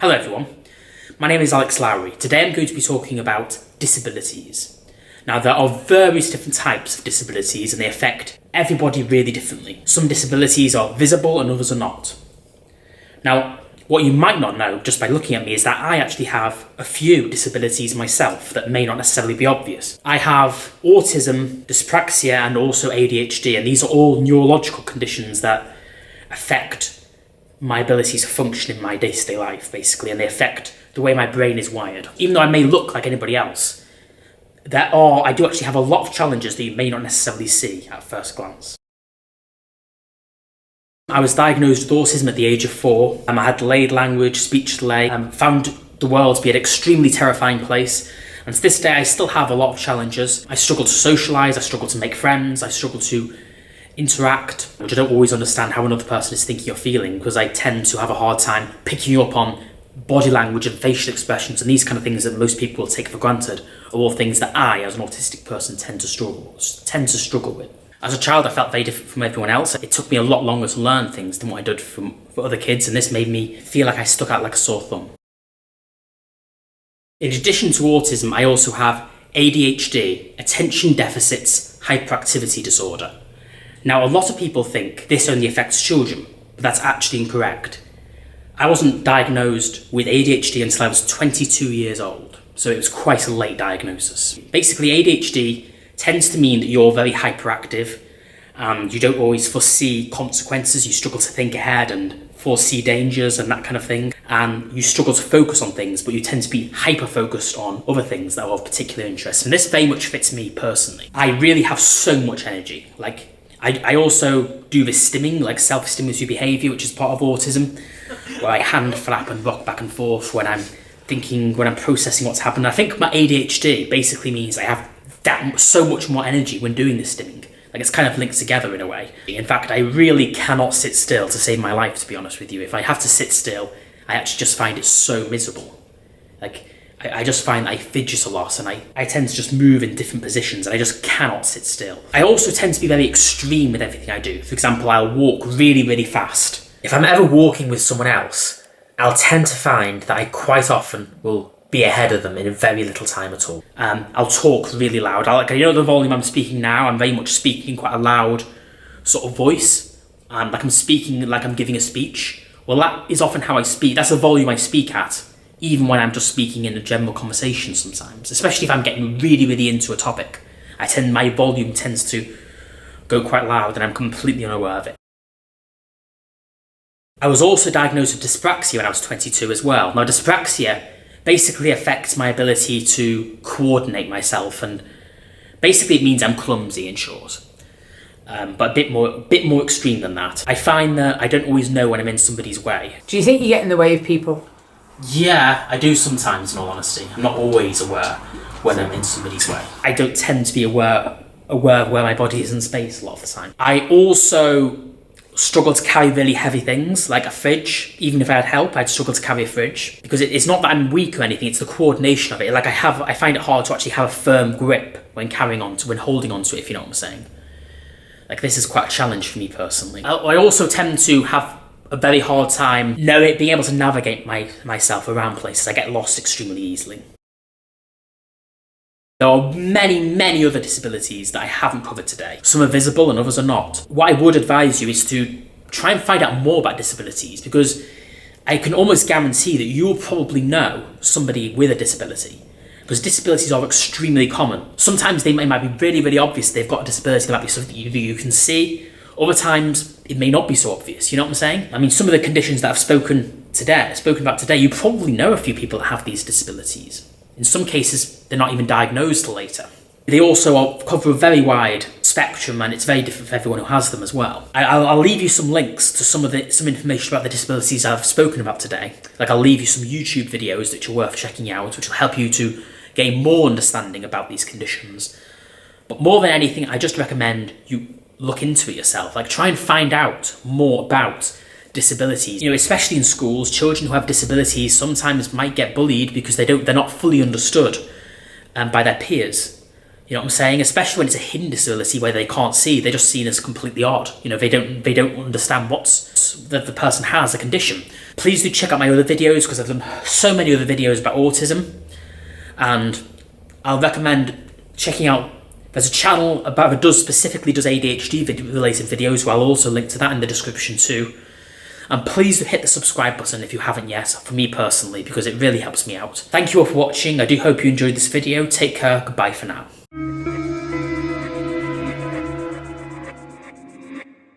Hello everyone, my name is Alex Lowry. Today I'm going to be talking about disabilities. Now there are various different types of disabilities and they affect everybody really differently. Some disabilities are visible and others are not. Now what you might not know just by looking at me is that I actually have a few disabilities myself that may not necessarily be obvious. I have autism, dyspraxia and also ADHD, and these are all neurological conditions that affect my ability to function in my day-to-day life, basically, and they affect the way my brain is wired. Even though I may look like anybody else, I do actually have a lot of challenges that you may not necessarily see at first glance. I was diagnosed with autism at the age of 4. I had delayed language, speech delay, found the world to be an extremely terrifying place, and to this day I still have a lot of challenges. I struggle to socialise, I struggle to make friends, I struggle to interact, which I don't always understand how another person is thinking or feeling, because I tend to have a hard time picking up on body language and facial expressions and these kind of things that most people will take for granted are all things that I, as an autistic person, tend to struggle with. As a child, I felt very different from everyone else. It took me a lot longer to learn things than what I did for other kids, and this made me feel like I stuck out like a sore thumb. In addition to autism, I also have ADHD, Attention Deficits Hyperactivity Disorder. Now, a lot of people think this only affects children, but that's actually incorrect. I wasn't diagnosed with ADHD until I was 22 years old, so it was quite a late diagnosis. Basically, ADHD tends to mean that you're very hyperactive and you don't always foresee consequences, you struggle to think ahead and foresee dangers and that kind of thing, and you struggle to focus on things, but you tend to be hyper-focused on other things that are of particular interest, and this very much fits me personally. I really have so much energy. I also do this stimming, like self-stimulatory behaviour, which is part of autism, where I hand flap and rock back and forth when I'm processing what's happened. I think my ADHD basically means I have so much more energy when doing this stimming. Like, it's kind of linked together in a way. In fact, I really cannot sit still to save my life, to be honest with you. If I have to sit still, I actually just find it so miserable. I just find I fidget a lot and I tend to just move in different positions and I just cannot sit still. I also tend to be very extreme with everything I do. For example, I'll walk really, really fast. If I'm ever walking with someone else, I'll tend to find that I quite often will be ahead of them in very little time at all. I'll talk really loud. The volume I'm speaking now, I'm very much speaking in quite a loud sort of voice. Like I'm speaking like I'm giving a speech. Well, that is often how I speak. That's the volume I speak at, even when I'm just speaking in a general conversation sometimes, especially if I'm getting really, really into a topic. My volume tends to go quite loud and I'm completely unaware of it. I was also diagnosed with dyspraxia when I was 22 as well. Now, dyspraxia basically affects my ability to coordinate myself, and basically it means I'm clumsy, in short. But a bit more extreme than that. I find that I don't always know when I'm in somebody's way. Do you think you get in the way of people? Yeah, I do sometimes, in all honesty. I'm not always aware when I'm in somebody's way. I don't tend to be aware of where my body is in space a lot of the time. I also struggle to carry really heavy things, like a fridge. Even if I had help, I'd struggle to carry a fridge. Because it's not that I'm weak or anything, it's the coordination of it. I find it hard to actually have a firm grip when holding onto it, if you know what I'm saying. This is quite a challenge for me personally. I also tend to have a very hard time being able to navigate myself around places. I get lost extremely easily. There are many, many other disabilities that I haven't covered today. Some are visible and others are not. What I would advise you is to try and find out more about disabilities, because I can almost guarantee that you'll probably know somebody with a disability, because disabilities are extremely common. Sometimes they might be really, really obvious they've got a disability. There might be something you can see. Other times, it may not be so obvious, you know what I'm saying? I mean, some of the conditions that I've spoken about today, you probably know a few people that have these disabilities. In some cases, they're not even diagnosed till later. They also cover a very wide spectrum, and it's very different for everyone who has them as well. I'll leave you some links to some information about the disabilities I've spoken about today. I'll leave you some YouTube videos that are worth checking out, which will help you to gain more understanding about these conditions. But more than anything, I just recommend you look into it yourself. Try and find out more about disabilities. Especially in schools, children who have disabilities sometimes might get bullied because they're not fully understood by their peers. You know what I'm saying? Especially when it's a hidden disability where they can't see, they're just seen as completely odd. You know, they don't understand what's that the person has a condition. Please do check out my other videos, because I've done so many other videos about autism, and I'll recommend checking out. There's a channel that specifically does ADHD related videos, so I'll also link to that in the description too. And please do hit the subscribe button if you haven't yet, for me personally, because it really helps me out. Thank you all for watching. I do hope you enjoyed this video. Take care. Goodbye for now.